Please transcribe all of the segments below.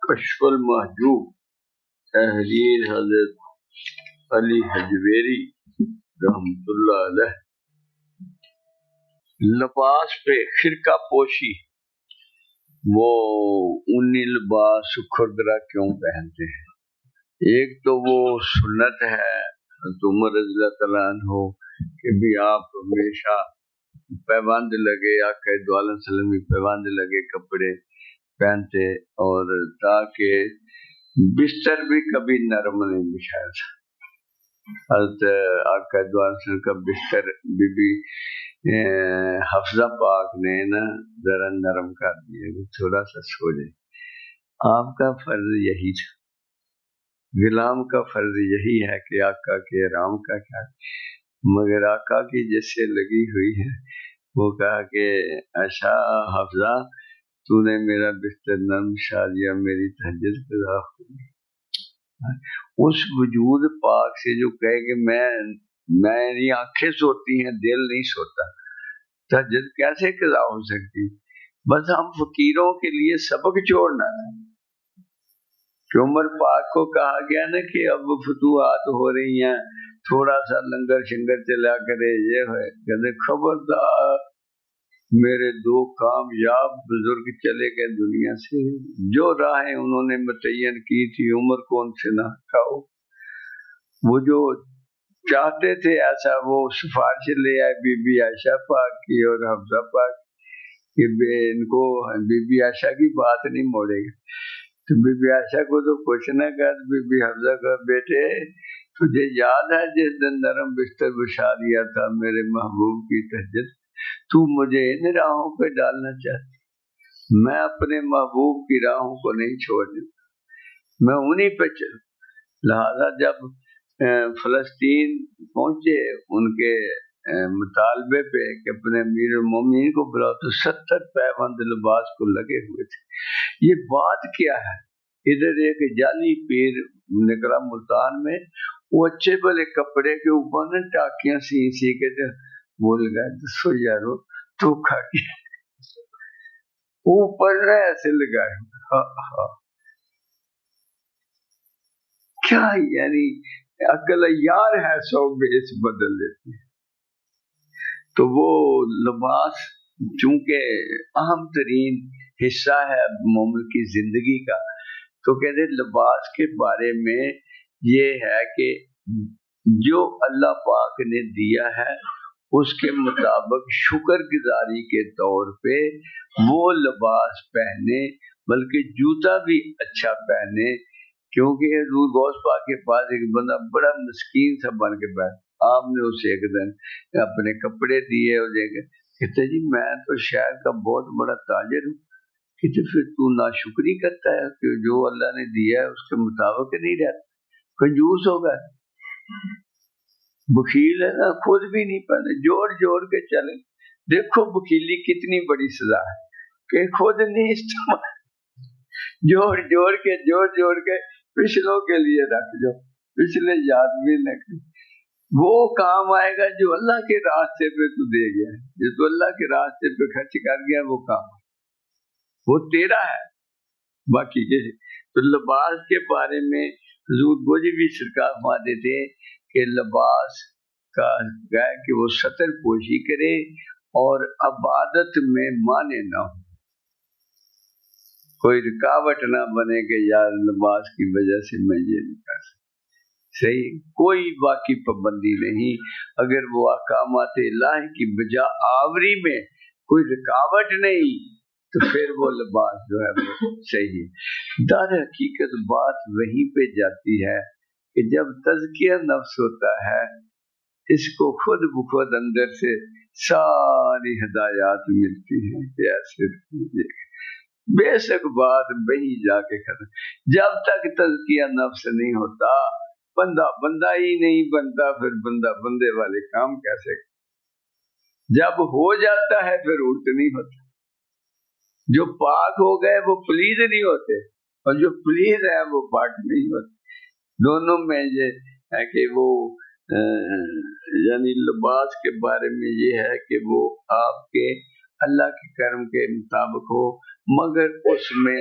کشف المحجوب، تحریر حضرت علی حجویری رحمۃ اللہ علیہ۔ لباس پہ خرقہ پوشی، وہ اونی لباس کھردرا کیوں پہنتے ہیں؟ ایک تو وہ سنت ہے حضرت عمر رضی اللہ تعالیٰ عنہ کہ بھی آپ ہمیشہ پیوند لگے، آقا دو علیہ وسلم بھی پیوند لگے کپڑے پہنتے، اور تاکہ بستر بھی کبھی نرم نہیں بچھایا تھا۔ حضرت آقا دو علیہ وسلم کا بستر بی حفظہ پاک نے نا ذرا نرم کر دیا کہ تھوڑا سا سو جائے۔ آپ کا فرض یہی تھا، غلام کا فرض یہی ہے کہ آقا کے آرام کا کیا، مگر آقا کی جس سے لگی ہوئی ہے وہ کہا کہ ایسا حفظہ تو نے میرا بستر نرم بچھا دیا، میری تہجد قضا ہوئی۔ اس وجود پاک سے جو کہے کہ میری آنکھیں سوتی ہیں دل نہیں سوتا، تہجد کیسے قضا ہو سکتی؟ بس ہم فقیروں کے لیے سبق چھوڑنا ہے کہ عمر پاک کو کہا گیا نا کہ اب فتوحات ہو رہی ہیں، تھوڑا سا لنگر شنگر چلا کرے، یہ ہے کہتے خبردار میرے دو کامیاب بزرگ چلے گئے دنیا سے، جو راہیں انہوں نے متعین کی تھی عمر کو ان سے نہ ہٹاؤ۔ وہ جو چاہتے تھے ایسا وہ سفارش لے آئے بی بی عائشہ پاک کی اور حفصہ پاک کہ ان کو بی بی عائشہ کی بات نہیں موڑے گا، تو بی بی عائشہ کو تو پوچھنا کر، بی بی حفصہ کا بیٹے تجھے یاد ہے جس دن نرم بستر بچھا دیا تھا میرے محبوب کی تہجد، تو مجھے ان راہوں پہ ڈالنا چاہتی؟ میں اپنے محبوب کی راہوں کو نہیں چھوڑنے، میں انہی پہ چلوں۔ لہذا جب فلسطین پہنچے ان کے مطالبے پہ کہ اپنے امیر المومنین کو بلاؤ، تو 70 پیوند لباس کو لگے ہوئے تھے۔ یہ بات کیا ہے؟ ادھر ایک جعلی پیر نکلا ملتان میں، وہ اچھے بھلے کپڑے کے اوپر نے ٹاکیاں سی کے بول گئے دسو یارو تو کھا کے اوپر نہ ایسے لگائے، کیا یعنی عقل یار ہے سو بیس بدل دیتی ہے۔ تو وہ لباس چونکہ اہم ترین حصہ ہے مومن کی زندگی کا، تو کہتے لباس کے بارے میں یہ ہے کہ جو اللہ پاک نے دیا ہے اس کے مطابق شکر گزاری کے طور پہ وہ لباس پہنے، بلکہ جوتا بھی اچھا پہنے، کیونکہ حضور غوث پاک کے پاس ایک بندہ بڑا مسکین سا بن کے بیٹھا، آپ نے اسے ایک دن اپنے کپڑے دیے اور کہتے جی میں تو شہر کا بہت بڑا تاجر ہوں، کہتے پھر تو ناشکری کرتا ہے کہ جو اللہ نے دیا ہے اس کے مطابق نہیں رہتا، کنجوس ہوگا، بخیل ہے نا، خود بھی نہیں پہنے، جوڑ جوڑ کے چلے۔ دیکھو بخیلی کتنی بڑی سزا ہے کہ خود نہیں استعمال، جوڑ کے پچھلوں کے لیے رکھ جو، پچھلے یاد بھی نہ کریں۔ وہ کام آئے گا جو اللہ کے راستے پہ تو دے گیا ہے، جو تو اللہ کے راستے پہ خرچ کر گیا وہ کام وہ تیرا ہے، باقی کسی۔ تو لباس کے بارے میں حضور گوجری سرکار فرماتے تھے کہ لباس کا ہے کہ وہ ستر پوشی کرے اور عبادت میں مانے نہ ہو، کوئی رکاوٹ نہ بنے کہ یار لباس کی وجہ سے میں یہ نہیں کر سکتا، صحیح کوئی باقی پابندی نہیں، اگر وہ احکامات الہی کی بجا آوری میں کوئی رکاوٹ نہیں تو پھر وہ لباس جو ہے وہ صحیح ہے۔ در حقیقت بات وہیں پہ جاتی ہے کہ جب تزکیہ نفس ہوتا ہے اس کو خود بخود اندر سے ساری ہدایات ملتی ہیں کہ ایسے بے شک بات وہی جا کے ختم۔ جب تک تزکیہ نفس نہیں ہوتا بندہ ہی نہیں بنتا، پھر بندہ بندے والے کام کیسے؟ جب ہو جاتا ہے پھر الٹ نہیں ہوتا۔ جو پاک ہو گئے وہ پلید نہیں ہوتے، اور جو پلید ہے وہ پاک نہیں ہوتے۔ دونوں میں یہ ہے کہ وہ یعنی لباس کے بارے میں یہ ہے کہ وہ آپ کے اللہ کے کرم کے مطابق ہو، مگر اس میں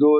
2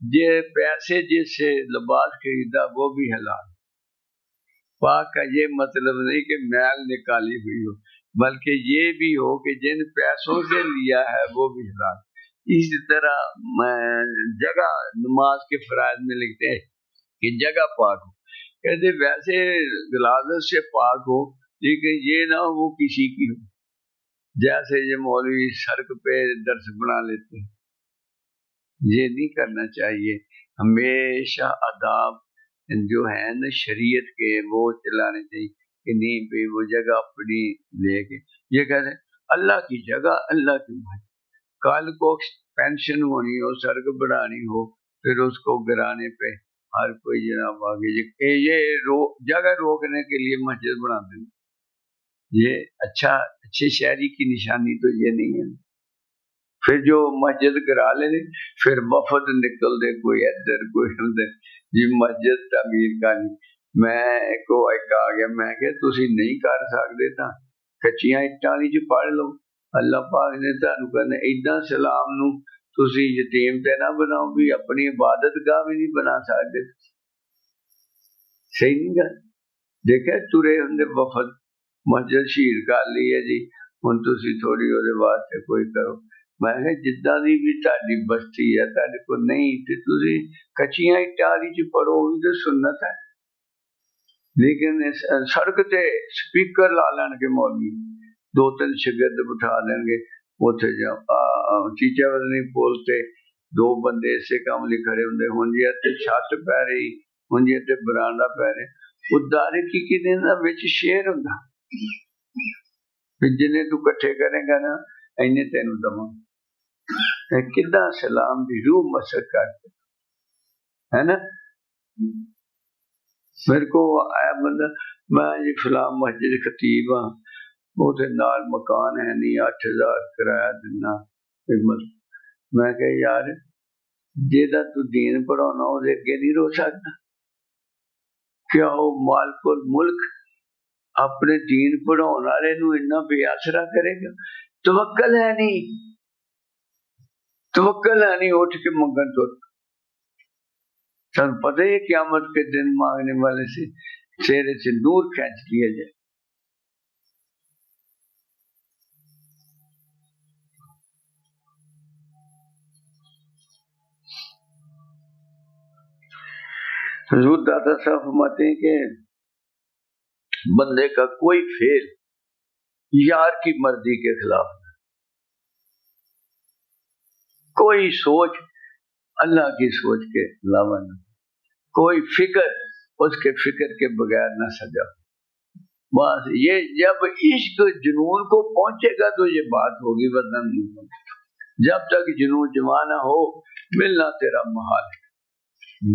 یہ پیسے جس سے لباس خریدا وہ بھی حلال. پاک کا یہ مطلب نہیں کہ میل نکالی ہوئی ہو، بلکہ یہ بھی ہو کہ جن پیسوں سے لیا ہے وہ بھی حلال. اسی طرح جگہ نماز کے فرائض میں لکھتے ہیں کہ جگہ پاک ہو، کہتے ویسے غلاظت سے پاک ہو لیکن یہ نہ ہو وہ کسی کی ہو. جیسے یہ مولوی سڑک پہ درس بنا لیتے ہیں، یہ نہیں کرنا چاہیے. ہمیشہ آداب جو ہے نا شریعت کے وہ چلانے چاہیے کہ نہیں بھائی وہ جگہ اپنی لے کے. یہ کہتے ہیں اللہ کی جگہ اللہ کی بھائی، کل کو پینشن ہونی ہو، سڑک بڑھانی ہو، پھر اس کو گرانے پہ ہر کوئی جناب آگے یہ جگہ روکنے کے لیے مسجد بنا دیں. یہ اچھے شہری کی نشانی تو یہ نہیں ہے. پھر جو مسجد کرا لے پھر وفد نکل دے، کوئی ادھر کوئی ادھر، یہ مسجد تعمیر کرنی. میں کو ایک آ گیا، میں کہ تسی نہیں کر سکتے تھا کچیاں اٹاں وچ پڑھ لو. اللہ پاک نے تانوں کہنا ایڈاں سلام نو تسی یتیم تے نہ بناؤ، بھی اپنی عبادت گاہ بھی نہیں بنا سکتے. صحیح نہیں گل؟ دیکھے ترے ہوندے وفد مسجد شہید کر لی ہے جی، ہن تسی تھوڑی ਉਹਦੇ واسطے کوئی کرو. میں کہ جداں دی بھی تہاڈی بستی ہے تہاڈے کو نہیں تے تسی کچیاں اٹاں وچ پڑھو بھی تے سنت ہے. لیکن سڑک تے سپیکر لا لین گے مولوی، 2-3 شاگرد بٹھا لیں گے اتنے چیچا نہیں بولتے، 2 بندے اسے کام لے کھڑے ہوندے. ہن جی تے چھت پہ رہی، ہن جی تے برانڈا پہ رہے، وہ دارے کی کہنے وچ شیر ہوندا جنہیں تو کٹھے کرے گا نا اینے تینوں دواں. کدا سلام دی روح مسک کرتے ہے نا. میرے کو آیا بندہ، میں یہ فلاں مسجد خطیب ہاں، وہ نال مکان ہے نہیں 8,000 کرایہ دینا. میں کہ یار جیدہ تو دین پڑھانا وہ اگے نہیں رو سکتا؟ کیا وہ مالک الملک اپنے دین پڑھاؤن والے نو اتنا بے آسرا کرے گا؟ توکل ہے نہیں، توکل ہے نہیں، اٹھ کے منگن تو سن پتہ ہے قیامت کے دن مانگنے والے سے چہرے سے نور کھینچ لیا جائے. حضور دادا صاحب فرماتے ہیں کہ بندے کا کوئی فعل یار کی مرضی کے خلاف، کوئی سوچ اللہ کی سوچ کے علاوہ نہ، کوئی فکر اس کے فکر کے بغیر نہ سجا. بس یہ جب عشق جنون کو پہنچے گا تو یہ بات ہوگی، ورنہ نہیں ہوگی. جب تک جنون جمع نہ ہو ملنا تیرا محال ہے.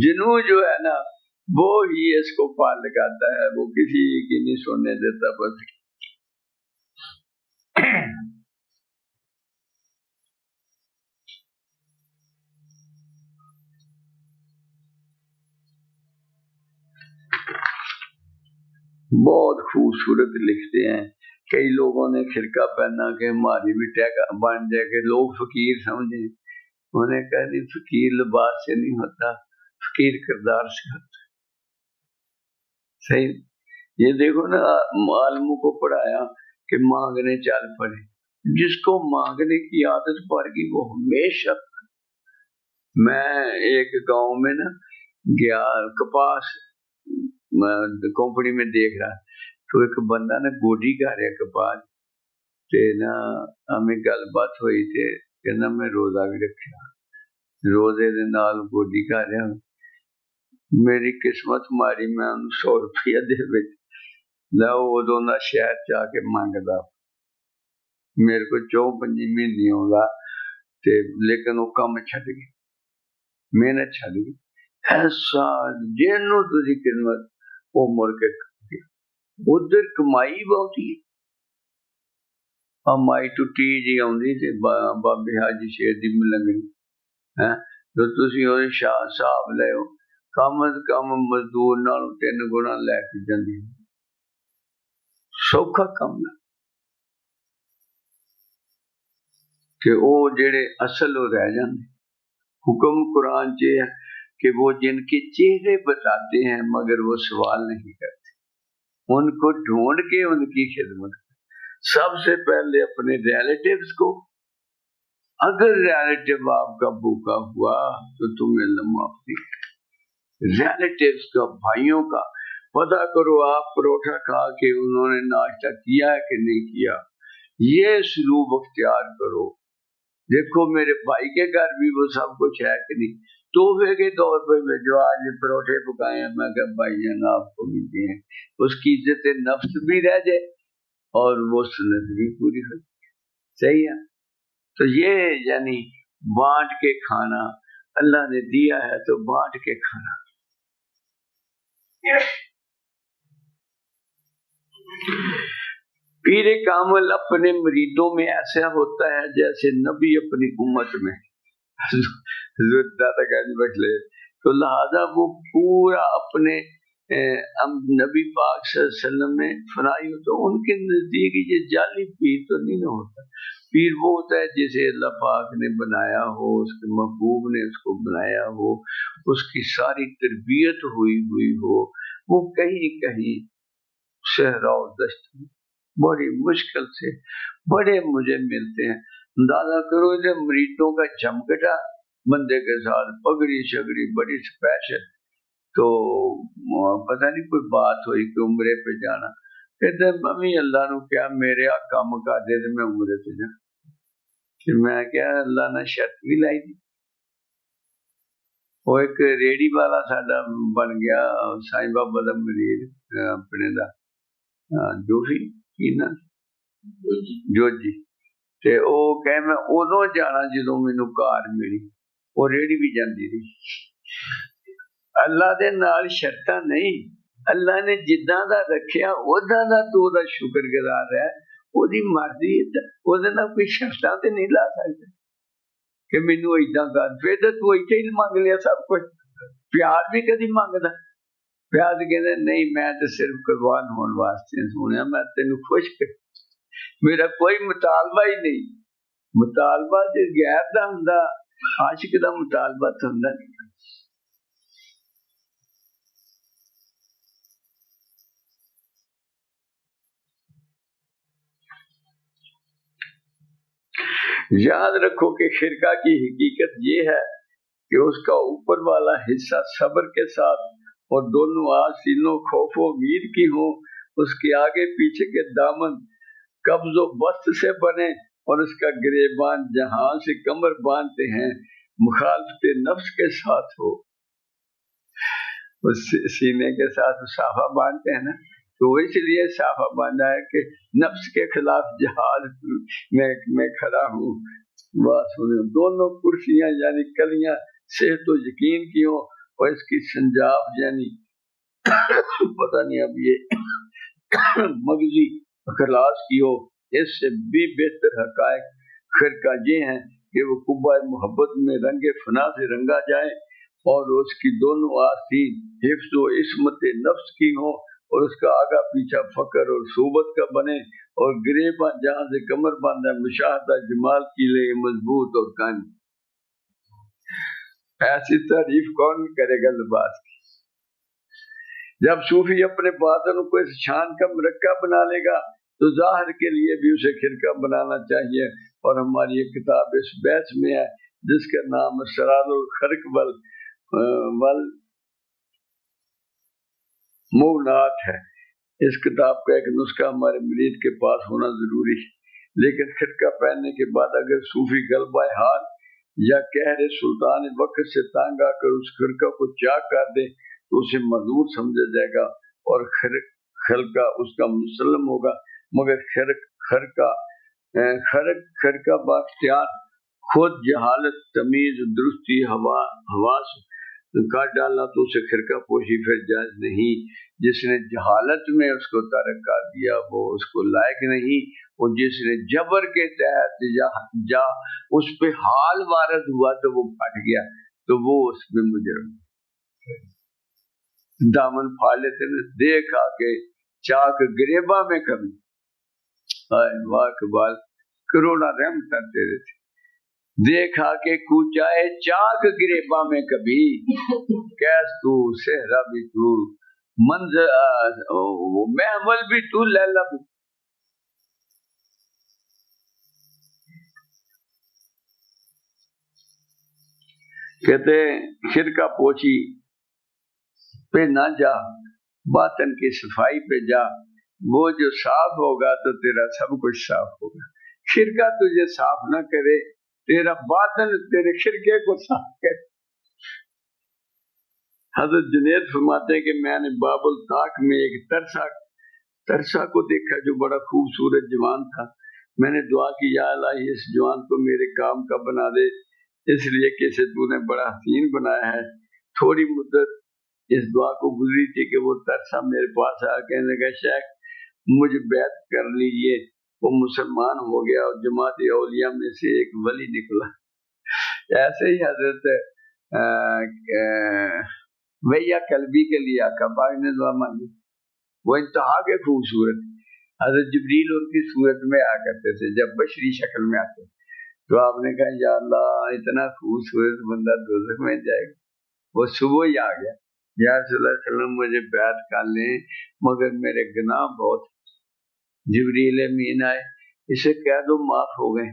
جنون جو ہے نا وہ ہی اس کو پال لگاتا ہے، وہ کسی کی نہیں سننے دیتا. بس بہت خوبصورت لکھتے ہیں. کئی لوگوں نے خرقہ پہنا کہ ہماری بھی ٹیگ بن جائے کہ لوگ فقیر سمجھیں. انہیں کہا نہیں، فقیر لباس سے نہیں ہوتا، فقیر کردار سے ہوتا. صحیح. یہ دیکھو نا عالموں کو پڑھایا کہ مانگنے چل پڑے. جس کو مانگنے کی عادت پڑ گئی وہ ہمیشہ. میں ایک گاؤں میں نا گیا، کپاس کمپنی میں دیکھ رہا تو ایک بندہ نے گوڈی کر رہا کپاس تے نا ہمیں گل بات ہوئی تے کہنا میں روزہ بھی رکھا، روزے دے نال گوڈی کر رہا. میری قسمت ماری، میں 100 روپیہ دے وچ لو ادو نہ شہر جا کے منگدا. میرے کو 24 مہینے ہوگا تے لیکن وہ کم چھڈ گئی، محنت چھڈ گئی. ایسا جنوں تسی خدمت وہ مڑ کے ادھر کمائی بہت ہی مائی ٹوٹی جی آدھی تے بابے حاجی شیر دی ملنگنی ہے. جو تسی وہ حساب لو کم از کم مزدور نال 3 گنا لے کے جاندی. سوکھا کم نہ کہ وہ جڑے اصل وہ رہ جاندے. حکم قرآن سے ہے کہ وہ جن کے چہرے بتاتے ہیں مگر وہ سوال نہیں کرتے، ان کو ڈھونڈ کے ان کی خدمت کرتے۔ سب سے پہلے اپنے ریلیٹیوز کو، اگر ریلیٹیو آپ کا بھوکا ہوا تو تمہیں اللہ معافی، ریلیٹیوز کا، بھائیوں کا پتہ کرو آپ پروٹھا کھا کے انہوں نے ناشتہ کیا ہے کہ نہیں کیا، یہ سلوک اختیار کرو۔ دیکھو میرے بھائی کے گھر بھی وہ سب کچھ ہے کہ نہیں، تحفے کے طور پہ جو آج پروٹھے پکائے ہیں، میں کہ بھائی جان آپ کو بھی دیں، اس کی عزت نفس بھی رہ جائے اور وہ سنت بھی پوری ہو جائے، صحیح ہے۔ تو یہ یعنی بانٹ کے کھانا، اللہ نے دیا ہے تو بانٹ کے کھانا۔ پیر کامل اپنے مریدوں میں ایسا ہوتا ہے جیسے نبی اپنی امت میں، حضرت دادا گنج بخلے، تو لہذا وہ پورا اپنے نبی پاک صلی اللہ علیہ وسلم میں فنائی ہوتا، ان کے نزدیک یہ جعلی پیر تو نہیں نہ ہوتا، پیر وہ ہوتا ہے جسے اللہ پاک نے بنایا ہو، اس کے محبوب نے اس کو بنایا ہو، اس کی ساری تربیت ہوئی ہو، وہ کہیں کہیں صحرا و دشت میں بڑی مشکل سے بڑے مجھے ملتے ہیں۔ اندازہ کرو کہ مریدوں کا چمکٹا بندے کے ساتھ پگڑی شگڑی بڑی اسپیشل، تو پتہ نہیں کوئی بات ہوئی کہ عمرے پہ جانا، کہتے ممی اللہ نو کیا میرے آقا مکا دے دے میں عمرے پہ جانا، کہ میں کیا اللہ نے شرط بھی لائی دی۔ وہ ایک ریڑی والا ساڈا بن گیا سائیں بابا دا مرید اپنے دا جوفی کی نا جوجی، تے او کہ میں ادوں جانا جدوں مینوں کار ملی، وہ ریڑی بھی جاندی رہی۔ اللہ دے نال شرطاں نہیں، اللہ نے جداں دا رکھیا اوداں دا تو دا شکر گزار ہے، او دی مرضی، او دے نال کوئی شرطاں تے نہیں لا سکتے کہ مینوں ایداں کر، پھر تے تو ایتھے ہی منگ لیا سب کچھ۔ پیار بھی کدی منگدا، پیار کہندے نہیں میں تے صرف قربان ہون واسطے سنیا، میں تینوں خوش کر، میرا کوئی مطالبہ ہی نہیں، مطالبہ تے غیر دا ہوندا، عاشق دا مطالبہ تے ہوندا نہیں۔ یاد رکھو کہ خرقہ کی حقیقت یہ ہے کہ اس کا اوپر والا حصہ صبر کے ساتھ اور دونوں آستینوں خوف و امید کی ہوں، اس کے آگے پیچھے کے دامن قبض و بست سے بنے اور اس کا گریبان جہاں سے کمر باندھتے ہیں مخالفت نفس کے ساتھ ہو، اس سینے کے ساتھ صافہ باندھتے ہیں نا، تو اس لیے صافہ باندھا ہے کہ نفس کے خلاف جہاد میں کھڑا ہوں۔ بات سنیں، دونوں کرسیاں یعنی کلیاں صحت و یقین کی ہوں اور اس کی سنجاب یعنی پتہ نہیں اب یہ مغزی اخلاص کی ہو، اس سے بھی بہتر حقائق خرقہ یہ ہیں کہ وہ قبہ محبت میں رنگ فنا سے رنگا جائے اور اس کی دونوں آستین حفظ و عصمت نفس کی ہوں اور اس کا آگا پیچھا فقر اور صوبت کا بنے اور گریباں جہاں سے کمر باندھا مشاہدہ جمال کی لے مضبوط اور قائم۔ ایسی تعریف کون کرے گا لباس کی؟ جب صوفی اپنے باطن کو اس شان کا مرکب بنا لے گا تو ظاہر کے لیے بھی اسے خرقہ بنانا چاہیے، اور ہماری یہ کتاب اس بحث میں ہے جس کا نام سراد الخرق والمونات ہے۔ اس کتاب کا ایک نسخہ ہمارے مرید کے پاس ہونا ضروری ہے، لیکن خرقہ پہننے کے بعد اگر صوفی غلبہ حال یا قہر سلطان وقت سے تانگ آ کر اس خرقہ کو چاک کر دے تو اسے معذور سمجھا جائے گا اور خرقہ اس کا مسلم ہوگا، مگر خرقہ باختیار خود جہالت تمیز درستی حواس کر ڈالنا تو اسے خرقہ پوشی پھر جائز نہیں۔ جس نے جہالت میں اس کو ترک کر دیا وہ اس کو لائق نہیں، اور جس نے جبر کے تحت جا اس پہ حال وارد ہوا تو وہ پھٹ گیا تو وہ اس میں مجرم۔ دامن پھاڑ لیتے ہیں، دیکھا کہ چاک گریباں میں کمی، واہ اقبال کروڑا رحمت تیرے تھے، دیکھا کہ کوچائے چاک گریباں میں کبھی، کیس تو صحرا بھی تو منظر محمل بھی تو لیلا بھی۔ کہتے شرکا پوچی پہ نہ جا، باطن کی صفائی پہ جا، وہ جو صاف ہوگا تو تیرا سب کچھ صاف ہوگا۔ شرکا تجھے صاف نہ کرے، تیرا باطن تیرے شرکے کو صاف کرے۔ حضرت جنید فرماتے ہیں کہ میں نے باب الطاق میں ایک ترسا کو دیکھا جو بڑا خوبصورت جوان تھا۔ میں نے دعا کی یا الہی اس جوان کو میرے کام کا بنا دے، اس لیے کہ اسے تو نے بڑا حسین بنایا ہے۔ تھوڑی مدت اس دعا کو گزری تھی کہ وہ ترسا میرے پاس آ کہنے لگا شیخ مجھے بیعت کر لیجیے۔ وہ مسلمان ہو گیا اور جماعت اولیاء میں سے ایک ولی نکلا۔ ایسے ہی حضرت ویا قلبی کے لیے آقا پاک نے دعا مانگی، وہ انتہا کے خوبصورت۔ حضرت جبریل ان کی صورت میں آ کرتے تھے جب بشری شکل میں آتے، تو آپ نے کہا یا اللہ اتنا خوبصورت بندہ دوزخ میں جائے گا۔ وہ صبح ہی آ گیا، یا رسول اللہ صلی اللہ علیہ وسلم مجھے بیعت کر لیں مگر میرے گناہ بہت۔ جبریل امین آئے، اسے کہہ دو معاف ہو گئے۔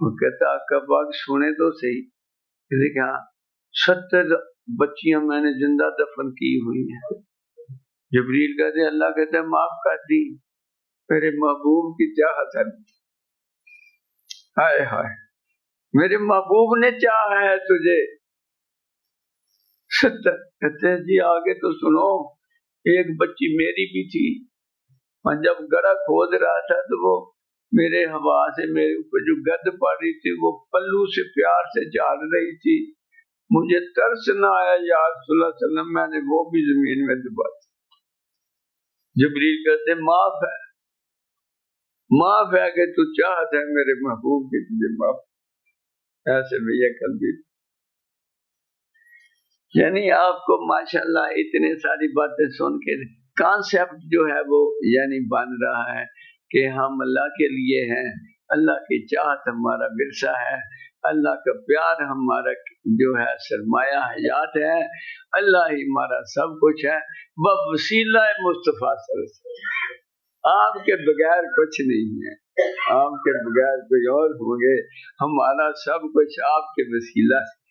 وہ کہتا آقا پاک سنے تو صحیح۔ کسی کہا 70 بچیاں میں نے زندہ دفن کی ہوئی ہیں۔ جبریل کہتے اللہ کہتا ہے معاف کر دی، میرے محبوب کی چاہت ہے۔ ہائے ہائے میرے محبوب نے چاہا ہے تجھے۔ 70 کہتے ہیں جی آگے تو سنو، ایک بچی میری بھی تھی، اور جب گڑھا کھود رہا تھا تو وہ میرے ہوا سے میرے اوپر جو گد پڑ رہی تھی وہ پلو سے پیار سے جھاڑ رہی تھی، مجھے ترس نہ آیا یا رسول اللہ صلی اللہ علیہ وسلم، میں نے وہ بھی زمین میں دبا دی۔ جبریل کہتے معاف ہے، معاف ہے کہ تو چاہت ہے میرے محبوب کی تجھے معاف۔ ایسے بھی یہ قلبی، یعنی آپ کو ماشاءاللہ اتنے ساری باتیں سن کے کانسیپٹ جو ہے وہ یعنی بن رہا ہے کہ ہم اللہ کے لیے ہیں، اللہ کی چاہت ہمارا ورثہ ہے، اللہ کا پیار ہمارا جو ہے سرمایہ حیات ہے، اللہ ہی ہمارا سب کچھ ہے، بوسیلہ مصطفیٰ صلی اللہ علیہ وسلم۔ آپ کے بغیر کچھ نہیں ہے، آپ کے بغیر کوئی اور ہوں گے، ہمارا سب کچھ آپ کے وسیلہ سے۔